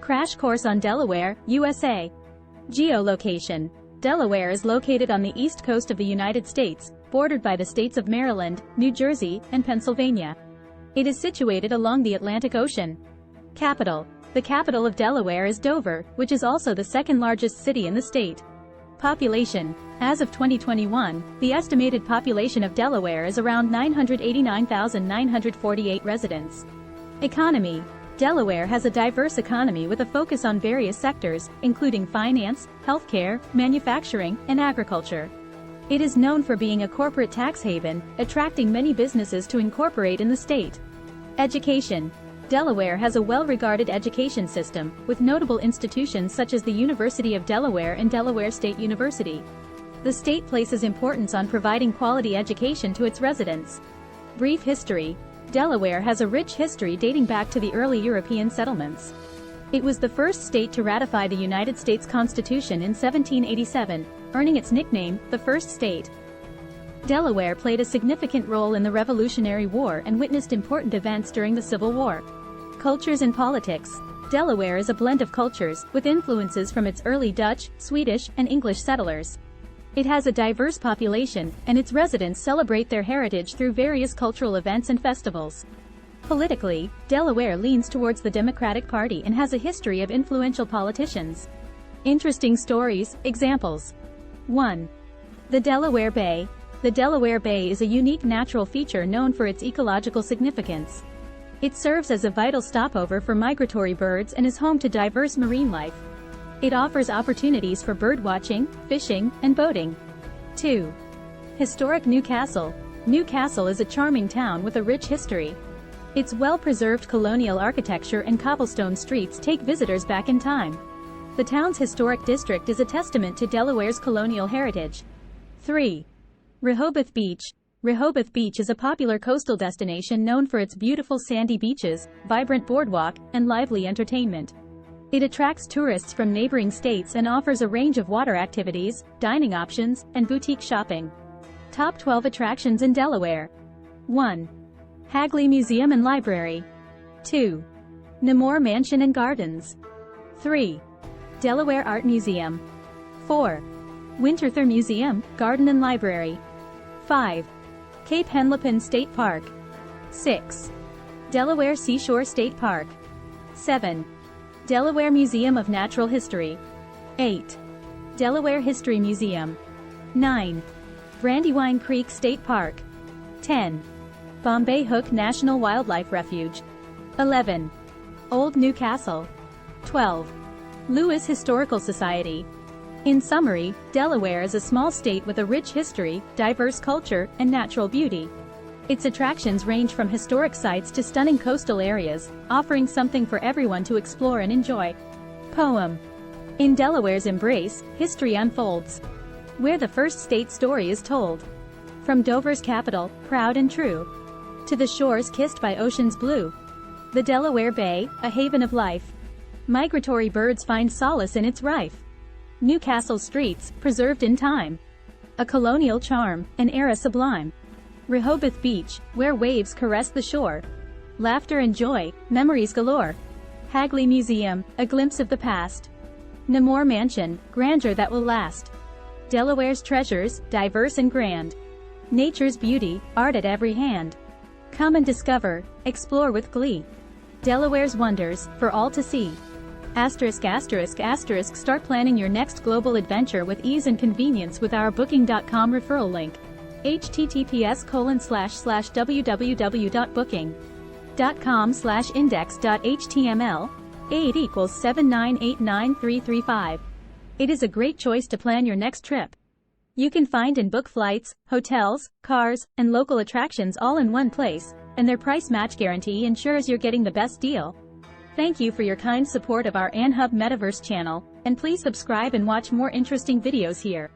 Crash course on Delaware, USA. Geolocation. Delaware is located on the east coast of the United States, bordered by the states of Maryland, New Jersey, and Pennsylvania. It is situated along the Atlantic Ocean. Capital. The capital of Delaware is Dover, which is also the second largest city in the state. Population. As of 2021, the estimated population of Delaware is around 989,948 residents. Economy. Delaware has a diverse economy with a focus on various sectors, including finance, healthcare, manufacturing, and agriculture. It is known for being a corporate tax haven, attracting many businesses to incorporate in the state. Education. Delaware has a well-regarded education system, with notable institutions such as the University of Delaware and Delaware State University. The state places importance on providing quality education to its residents. Brief history. Delaware has a rich history dating back to the early European settlements. It was the first state to ratify the United States Constitution in 1787, earning its nickname, the First State. Delaware played a significant role in the Revolutionary War and witnessed important events during the Civil War. Cultures and politics. Delaware is a blend of cultures, with influences from its early Dutch, Swedish, and English settlers. It has a diverse population, and its residents celebrate their heritage through various cultural events and festivals. Politically, Delaware leans towards the Democratic Party and has a history of influential politicians. Interesting stories, examples. 1. The Delaware Bay. The Delaware Bay is a unique natural feature known for its ecological significance. It serves as a vital stopover for migratory birds and is home to diverse marine life. It offers opportunities for birdwatching, fishing, and boating. 2. Historic New Castle. New Castle is a charming town with a rich history. Its well-preserved colonial architecture and cobblestone streets take visitors back in time. The town's historic district is a testament to Delaware's colonial heritage. 3. Rehoboth Beach. Rehoboth Beach is a popular coastal destination known for its beautiful sandy beaches, vibrant boardwalk, and lively entertainment. It attracts tourists from neighboring states and offers a range of water activities, dining options, and boutique shopping. Top 12 attractions in Delaware. 1. Hagley Museum and Library. 2. Nemours Mansion and Gardens. 3. Delaware Art Museum. 4. Winterthur Museum, Garden and Library. 5. Cape Henlopen State Park. 6. Delaware Seashore State Park. 7. Delaware Museum of Natural History. 8. Delaware History Museum. 9. Brandywine Creek State Park. 10. Bombay Hook National Wildlife Refuge. 11. Old New Castle. 12. Lewis Historical Society. In summary, Delaware is a small state with a rich history, diverse culture, and natural beauty. Its attractions range from historic sites to stunning coastal areas, offering something for everyone to explore and enjoy. Poem. In Delaware's embrace, history unfolds. Where the first state story is told. From Dover's capital, proud and true, to the shores kissed by ocean's blue. The Delaware Bay, a haven of life. Migratory birds find solace in its rife. New Castle streets, preserved in time. A colonial charm, an era sublime. Rehoboth Beach, where waves caress the shore. Laughter and joy, memories galore. Hagley Museum, a glimpse of the past. Nemours Mansion, grandeur that will last. Delaware's treasures, diverse and grand. Nature's beauty, art at every hand. Come and discover, explore with glee. Delaware's wonders, for all to see. *****, start planning your next global adventure with ease and convenience with our Booking.com referral link. https://www.booking.com/index.html 8 = 7989335. It is a great choice to plan your next trip. You can find and book flights, hotels, cars, and local attractions all in one place, and their price match guarantee ensures you're getting the best deal. Thank you for your kind support of our AnHub Metaverse channel, and please subscribe and watch more interesting videos here.